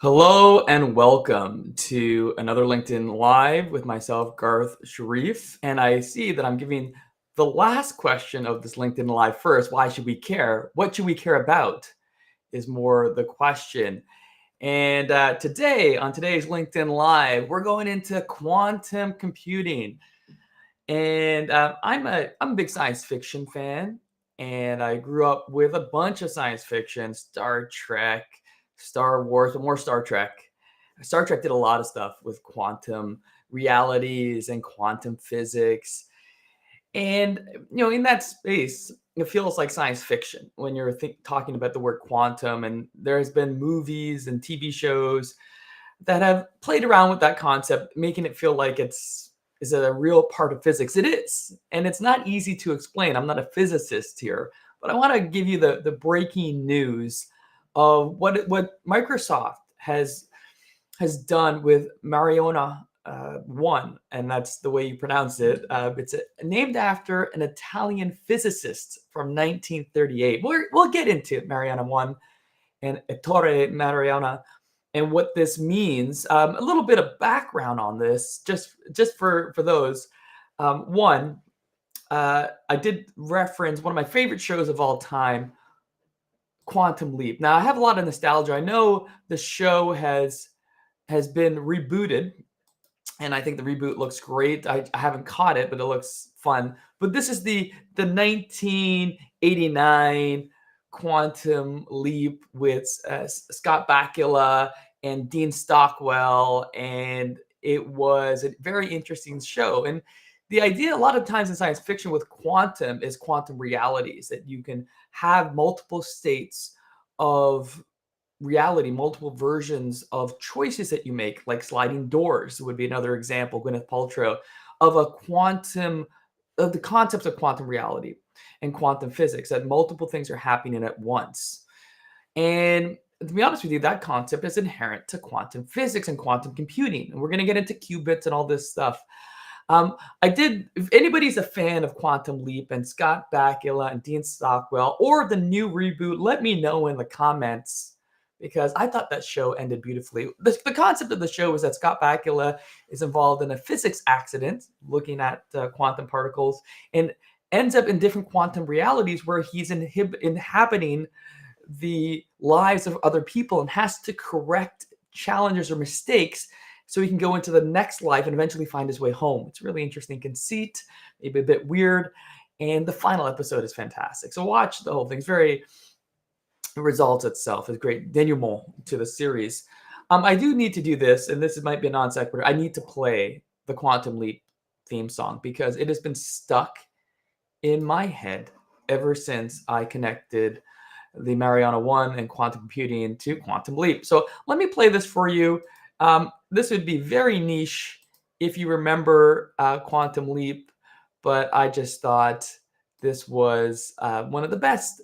Hello and welcome to another LinkedIn Live with myself, Garth Sharif. And I see that I'm giving the last question of this LinkedIn Live first. Why should we care? What should we care about? Is more the question. And today, on today's LinkedIn Live, we're going into quantum computing. And I'm a big science fiction fan, and I grew up with a bunch of science fiction, Star Trek, Star Wars, but more Star Trek. Star Trek did a lot of stuff with quantum realities and quantum physics. And in that space, it feels like science fiction when you're talking about the word quantum. And there's been movies and TV shows that have played around with that concept, making it feel like is it a real part of physics? It is, and it's not easy to explain. I'm not a physicist here, but I want to give you the breaking news of what Microsoft has done with Mariana 1, and that's the way you pronounce it. It's named after an Italian physicist from 1938. We'll get into Mariana 1 and Ettore Mariana and what this means. A little bit of background on this, just for those. One, I did reference one of my favorite shows of all time, Quantum Leap. Now I have a lot of nostalgia. I know the show has been rebooted, and I think the reboot looks great. I haven't caught it, but it looks fun. But this is the 1989 Quantum Leap with Scott Bakula and Dean Stockwell, and it was a very interesting show. And the idea a lot of times in science fiction with quantum is quantum realities, that you can have multiple states of reality, multiple versions of choices that you make, like sliding doors would be another example, Gwyneth Paltrow, of of the concepts of quantum reality and quantum physics, that multiple things are happening at once. And to be honest with you, that concept is inherent to quantum physics and quantum computing. And we're going to get into qubits and all this stuff. If anybody's a fan of Quantum Leap and Scott Bakula and Dean Stockwell or the new reboot, let me know in the comments, because I thought that show ended beautifully. The concept of the show is that Scott Bakula is involved in a physics accident looking at quantum particles and ends up in different quantum realities where he's inhabiting the lives of other people and has to correct challenges or mistakes so he can go into the next life and eventually find his way home. It's a really interesting conceit, maybe a bit weird, and the final episode is fantastic. So watch the whole thing. It's very resolves itself. It's great denouement to the series. I do need to do this, and this might be a non sequitur. I need to play the Quantum Leap theme song because it has been stuck in my head ever since I connected the Mariana 1 and quantum computing to Quantum Leap. So let me play this for you. This would be very niche if you remember Quantum Leap, but I just thought this was one of the best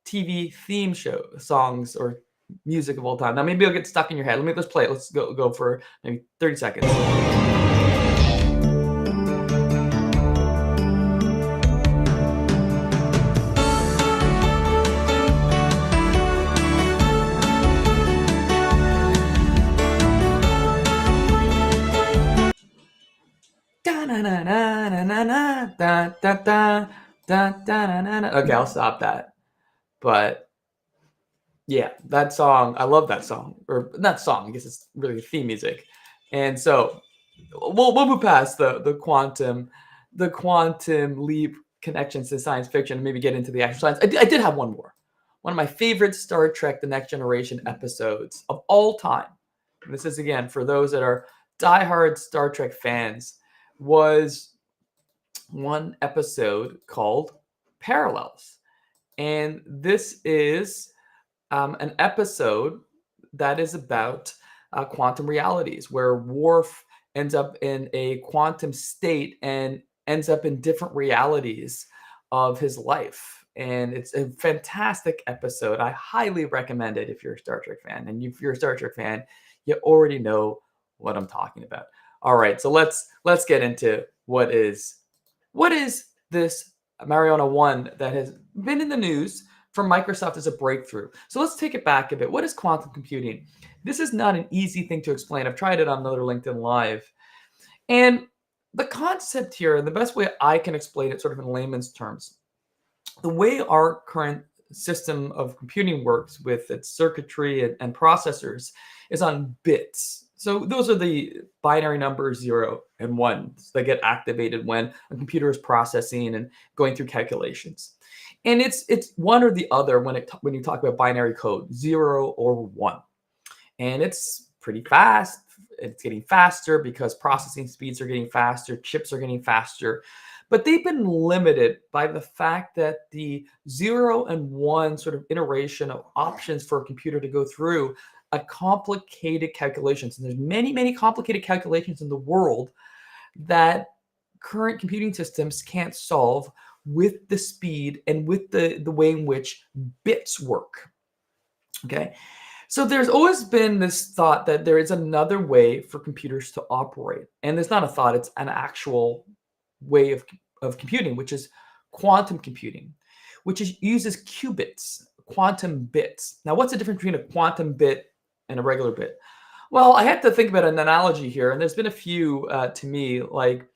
TV theme show songs or music of all time. Now maybe it'll get stuck in your head. Let's play it. Let's go for maybe 30 seconds. Okay, I'll stop that. But yeah, that song, I love that song. Or not song, I guess it's really theme music. And so we'll move past the quantum leap connections to science fiction and maybe get into the actual science. I did have one more. One of my favorite Star Trek The Next Generation episodes of all time. And this is again for those that are diehard Star Trek fans, was one episode called Parallels. And this is an episode that is about quantum realities, where Worf ends up in a quantum state and ends up in different realities of his life. And it's a fantastic episode. I highly recommend it if you're a Star Trek fan. And if you're a Star Trek fan, you already know what I'm talking about. All right, so let's get into what is this Mariana 1 that has been in the news from Microsoft as a breakthrough. So let's take it back a bit. What is quantum computing? This is not an easy thing to explain. I've tried it on another LinkedIn Live. And the concept here, and the best way I can explain it sort of in layman's terms, the way our current system of computing works with its circuitry and processors is on bits. So those are the binary numbers 0 and 1 that get activated when a computer is processing and going through calculations. And it's one or the other when you talk about binary code, 0 or 1. And it's pretty fast. It's getting faster because processing speeds are getting faster, chips are getting faster. But they've been limited by the fact that the 0 and 1 sort of iteration of options for a computer to go through a complicated calculations. And there's many, many complicated calculations in the world that current computing systems can't solve with the speed and with the way in which bits work. Okay. So there's always been this thought that there is another way for computers to operate. And it's not a thought, it's an actual way of computing, which is quantum computing, uses qubits, quantum bits. Now, what's the difference between a quantum bit and a regular bit? Well, I had to think about an analogy here, and there's been a few to me, like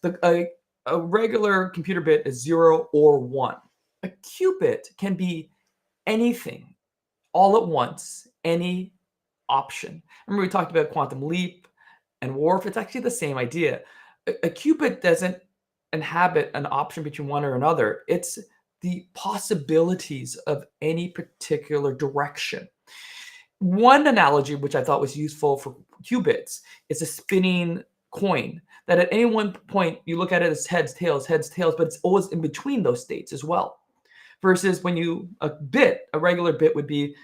a regular computer bit is 0 or 1. A qubit can be anything all at once, any option. Remember we talked about quantum leap and Worf? It's actually the same idea. A qubit doesn't inhabit an option between one or another. It's the possibilities of any particular direction. One analogy which I thought was useful for qubits is a spinning coin that at any one point you look at it as heads, tails, but it's always in between those states as well. Versus when a regular bit would be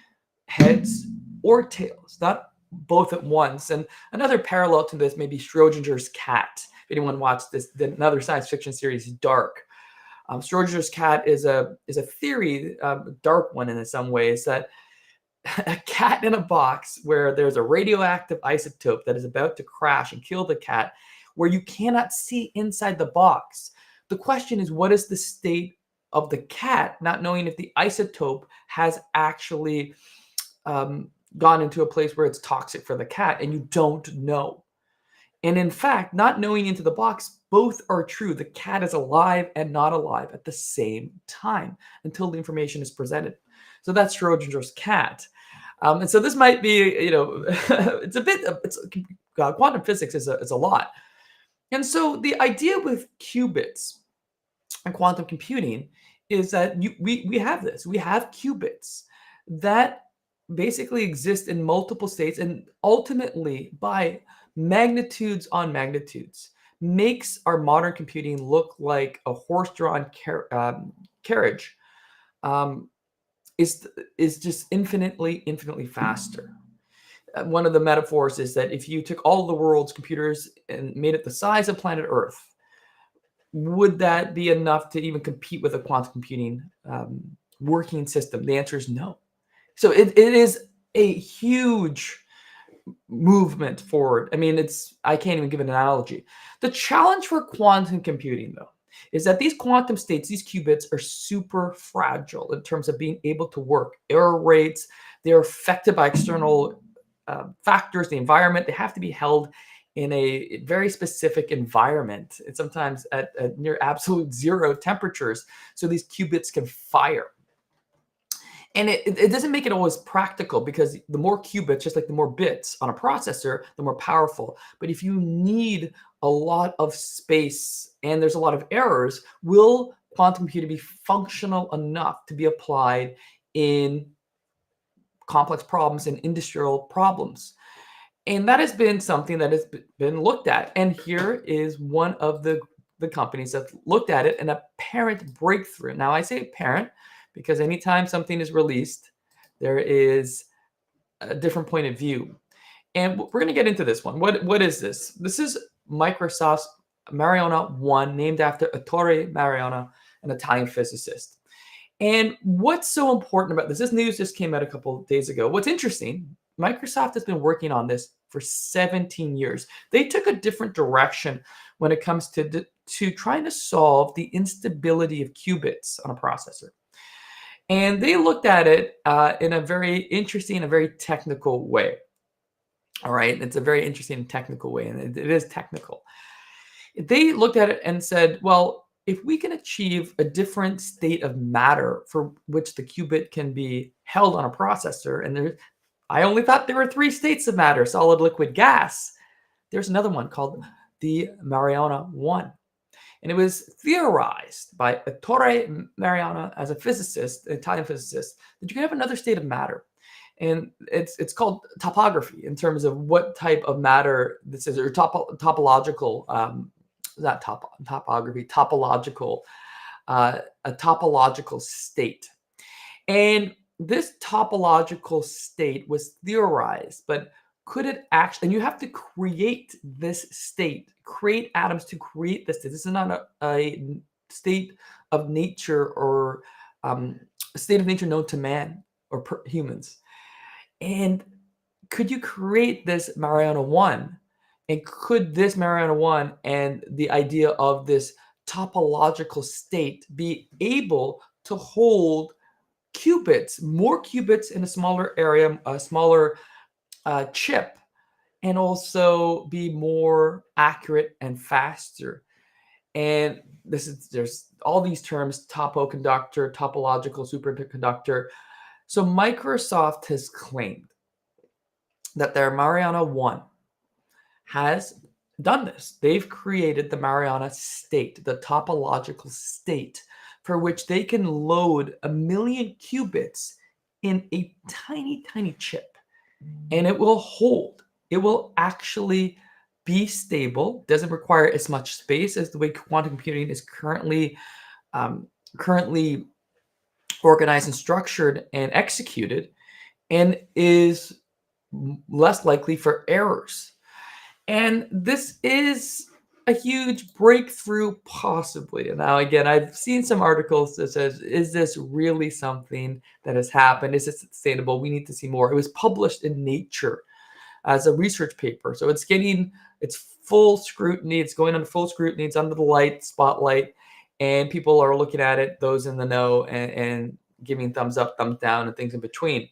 heads or tails, not both at once. And another parallel to this may be Schrodinger's cat. If anyone watched another science fiction series, Dark. Schrodinger's cat is a theory, a dark one in some ways, that a cat in a box where there's a radioactive isotope that is about to crash and kill the cat, where you cannot see inside the box. The question is, what is the state of the cat, not knowing if the isotope has actually gone into a place where it's toxic for the cat, and you don't know. And in fact, not knowing into the box, both are true. The cat is alive and not alive at the same time until the information is presented. So that's Schrodinger's cat. And so this might be, quantum physics is a lot. And so the idea with qubits and quantum computing is that we have this. We have qubits that basically exist in multiple states, and ultimately, by magnitudes on magnitudes, makes our modern computing look like a horse-drawn carriage. Is just infinitely faster. One of the metaphors is that if you took all the world's computers and made it the size of planet Earth, would that be enough to even compete with a quantum computing working system? The answer is no. So it is a huge movement forward. I mean, I can't even give an analogy. The challenge for quantum computing, though, is that these quantum states, these qubits, are super fragile in terms of being able to work. Error rates, they're affected by external factors, the environment. They have to be held in a very specific environment, and sometimes at near absolute zero temperatures, so these qubits can fire. And it doesn't make it always practical, because the more qubits, just like the more bits on a processor, the more powerful. But if you need a lot of space and there's a lot of errors, will quantum computing be functional enough to be applied in complex problems and industrial problems? And that has been something that has been looked at. And here is one of the companies that looked at it, an apparent breakthrough. Now, I say apparent because anytime something is released, there is a different point of view. And we're going to get into this one. What is this? This is Microsoft's Mariana 1, named after Ettore Mariana, an Italian physicist. And what's so important about this? This news just came out a couple of days ago. What's interesting, Microsoft has been working on this for 17 years. They took a different direction when it comes to trying to solve the instability of qubits on a processor. And they looked at it in a very interesting, a very technical way. All right, it's a very interesting technical way, and it is technical. They looked at it and said, well, if we can achieve a different state of matter for which the qubit can be held on a processor, and I only thought there were 3 states of matter: solid, liquid, gas. There's another one called the Mariana 1. And it was theorized by Ettore Mariana as a physicist, an Italian physicist, that you can have another state of matter. And it's called topography in terms of what type of matter this is, or topological, not topography, topological, a topological state. And this topological state was theorized, but could it actually, and you have to create this state, create atoms to create this state. This is not a state of nature, or a state of nature known to man or humans. And could you create this Mariana 1? And could this Mariana 1 and the idea of this topological state be able to hold qubits, more qubits in a smaller area, a smaller chip, and also be more accurate and faster? And there's all these terms: topoconductor, topological superconductor. So Microsoft has claimed that their Mariana 1 has done this. They've created the Mariana state, the topological state, for which they can load 1,000,000 qubits in a tiny, tiny chip. And it will hold. It will actually be stable, doesn't require as much space as the way quantum computing is currently organized and structured and executed, and is less likely for errors. And this is a huge breakthrough, possibly. And now, again, I've seen some articles that says, is this really something that has happened? Is it sustainable? We need to see more. It was published in Nature as a research paper. So it's getting its full scrutiny. It's going under full scrutiny. It's under the spotlight. And people are looking at it, those in the know, and giving thumbs up, thumbs down, and things in between.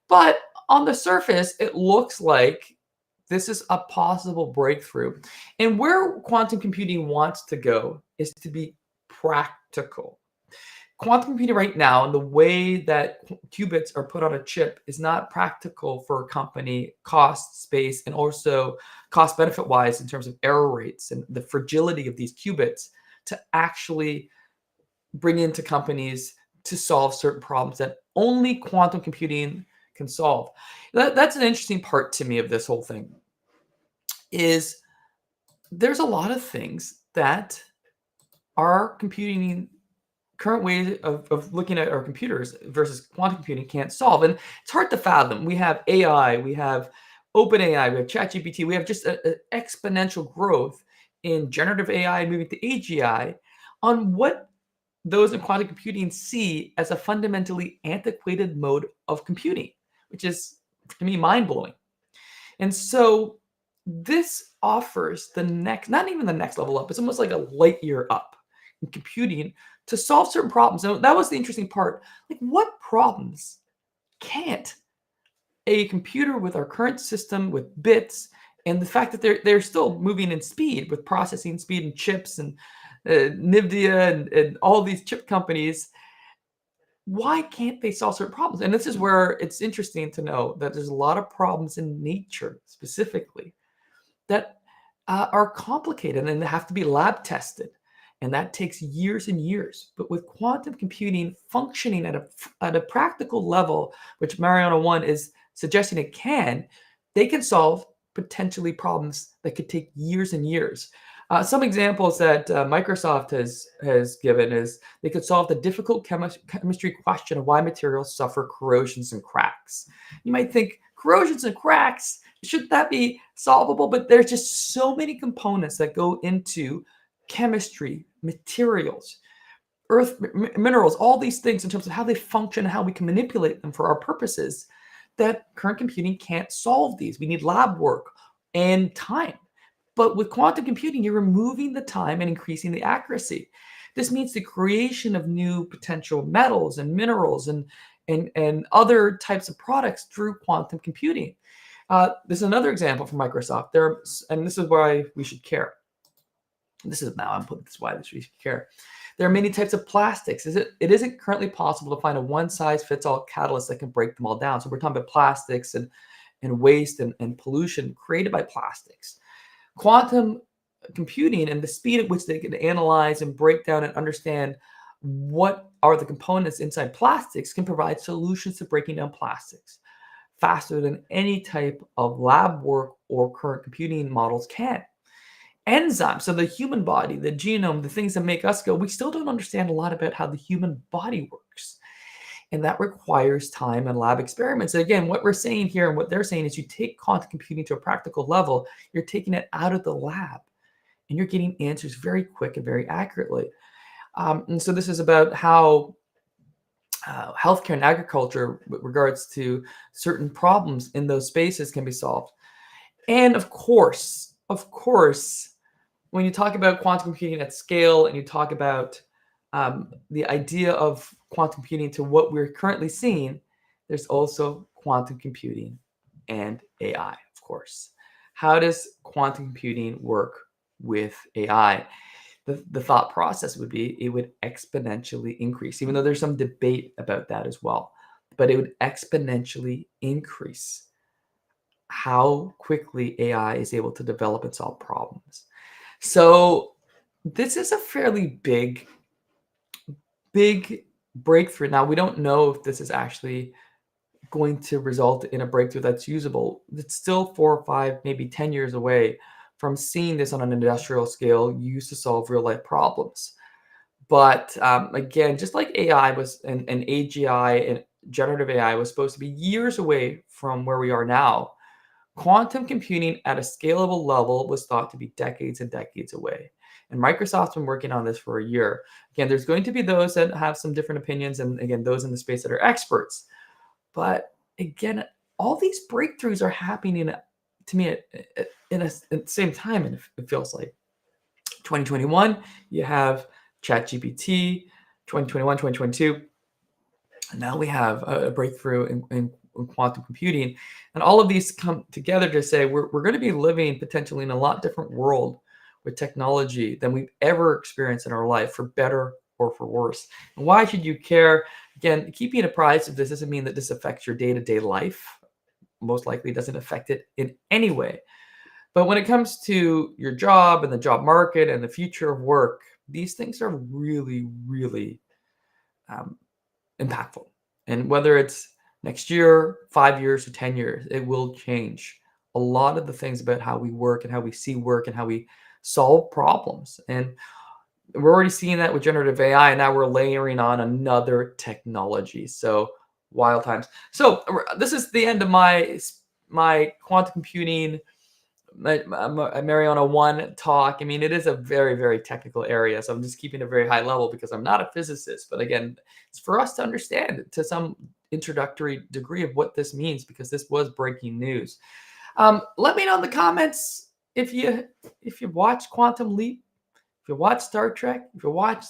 But on the surface, it looks like this is a possible breakthrough. And where quantum computing wants to go is to be practical. Quantum computing right now, and the way that qubits are put on a chip, is not practical for a company, cost, space, and also cost benefit wise in terms of error rates and the fragility of these qubits, to actually bring into companies to solve certain problems that only quantum computing can solve. That's an interesting part to me of this whole thing, is there's a lot of things that our computing, current ways of looking at our computers versus quantum computing can't solve. And it's hard to fathom. We have AI, we have OpenAI, we have ChatGPT, we have just an exponential growth in generative AI moving to AGI, on what those in quantum computing see as a fundamentally antiquated mode of computing, which is, to me, mind-blowing. And so this offers the next, not even the next level up, it's almost like a light year up in computing to solve certain problems. And that was the interesting part. Like, what problems can't a computer with our current system, with bits, and the fact that they're still moving in speed with processing speed and chips and NVIDIA and all these chip companies, why can't they solve certain problems? And this is where it's interesting to know that there's a lot of problems in nature specifically that are complicated and they have to be lab tested. And that takes years and years. But with quantum computing functioning at a practical level, which Mariana 1 is suggesting it can, they can solve potentially problems that could take years and years. Some examples that Microsoft has given is they could solve the difficult chemistry question of why materials suffer corrosions and cracks. You might think corrosions and cracks, should that be solvable? But there's just so many components that go into chemistry, materials, earth, minerals, all these things in terms of how they function and how we can manipulate them for our purposes, that current computing can't solve these. We need lab work and time. But with quantum computing, you're removing the time and increasing the accuracy. This means the creation of new potential metals and minerals and other types of products through quantum computing. This is another example from Microsoft. And this is why we should care. This is now I'm putting this why we should care. There are many types of plastics. It isn't currently possible to find a one-size-fits-all catalyst that can break them all down. So we're talking about plastics and waste and pollution created by plastics. Quantum computing and the speed at which they can analyze and break down and understand what are the components inside plastics can provide solutions to breaking down plastics faster than any type of lab work or current computing models can. Enzymes, so the human body, the genome, the things that make us go, we still don't understand a lot about how the human body works. And that requires time and lab experiments. And again, what we're saying here and what they're saying is you take quantum computing to a practical level, you're taking it out of the lab and you're getting answers very quick and very accurately. And so this is about how healthcare and agriculture with regards to certain problems in those spaces can be solved. And of course, when you talk about quantum computing at scale and you talk about the idea of quantum computing to what we're currently seeing, there's also quantum computing and AI, of course. How does quantum computing work with AI? The thought process would be it would exponentially increase, even though there's some debate about that as well. But it would exponentially increase how quickly AI is able to develop and solve problems. So this is a fairly big breakthrough. Now, we don't know if this is actually going to result in a breakthrough that's usable. It's still 4 or 5, maybe 10 years away from seeing this on an industrial scale used to solve real life problems. But again, just like AI was and AGI and generative AI was supposed to be years away from where we are now, quantum computing at a scalable level was thought to be decades and decades away. And Microsoft's been working on this for a year. Again, there's going to be those that have some different opinions, and again, those in the space that are experts. But again, all these breakthroughs are happening to me at the same time, and it feels like 2021, you have ChatGPT, 2021, 2022, and now we have a breakthrough in quantum computing. And all of these come together to say we're going to be living potentially in a lot different world with technology than we've ever experienced in our life, for better or for worse. And why should you care? Again, keeping apprised of this doesn't mean that this affects your day-to-day life. Most likely doesn't affect it in any way. But when it comes to your job and the job market and the future of work, these things are really, really impactful. And whether it's next year, 5 years, or 10 years, it will change a lot of the things about how we work and how we see work and how we solve problems. And we're already seeing that with generative AI, and now we're layering on another technology. So wild times. So this is the end of my quantum computing Mariana 1 talk. I mean, it is a very, very technical area, so I'm just keeping it very high level because I'm not a physicist. But again, it's for us to understand to some introductory degree of what this means, because this was breaking news. Let me know in the comments if you watch Quantum Leap, if you watch Star Trek, if you watch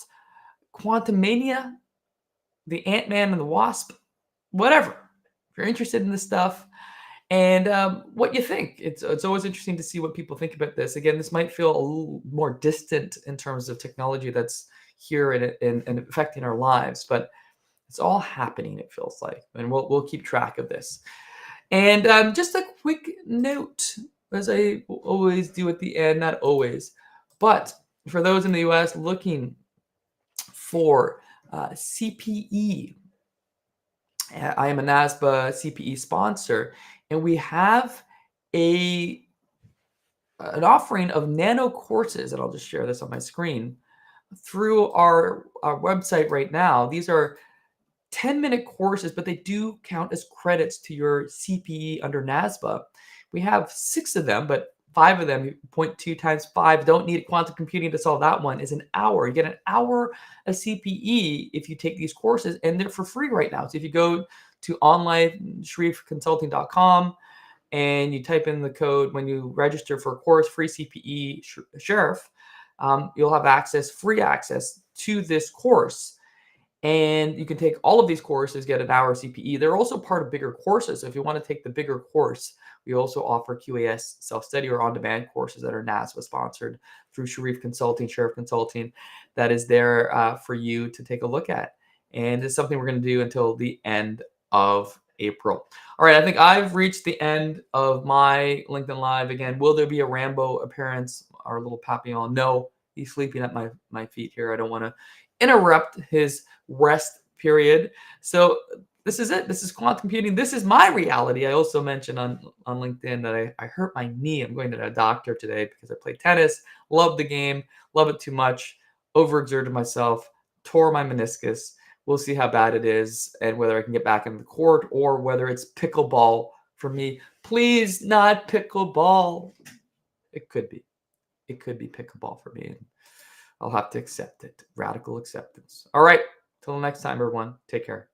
Quantum Mania, the Ant-Man and the Wasp, whatever. If you're interested in this stuff, and what you think. It's always interesting to see what people think about this. Again, this might feel a little more distant in terms of technology that's here and affecting our lives, but it's all happening, it feels like, and we'll keep track of this. And just a quick note, as I always do at the end, not always, but for those in the US looking for CPE, I am a NASBA CPE sponsor, and we have an offering of nano courses, and I'll just share this on my screen, through our website right now. These are 10-minute courses, but they do count as credits to your CPE under NASBA. We have 6 of them, but 5 of them, 0.2 times 5, don't need quantum computing to solve that one, is an hour. You get an hour of CPE if you take these courses, and they're for free right now. So if you go to onlinesharifconsulting.com and you type in the code when you register for a course, free CPE Sheriff, you'll have free access to this course. And you can take all of these courses, get an hour CPE. They're also part of bigger courses. So if you want to take the bigger course, we also offer QAS self-study or on-demand courses that are NASBA sponsored through Sheriff Consulting, that is there for you to take a look at. And it's something we're going to do until the end of April. All right, I think I've reached the end of my LinkedIn Live. Again, will there be a Rambo appearance? Our little Papillon? No, he's sleeping at my feet here. I don't want to interrupt his rest period. So this is it. This is quantum computing. This is my reality. I also mentioned on LinkedIn that I hurt my knee. I'm going to the doctor today because I played tennis. Love the game. Love it too much. Overexerted myself. Tore my meniscus. We'll see how bad it is and whether I can get back into the court or whether it's pickleball for me. Please not pickleball. It could be. It could be pickleball for me. I'll have to accept it. Radical acceptance. All right. Till next time, everyone. Take care.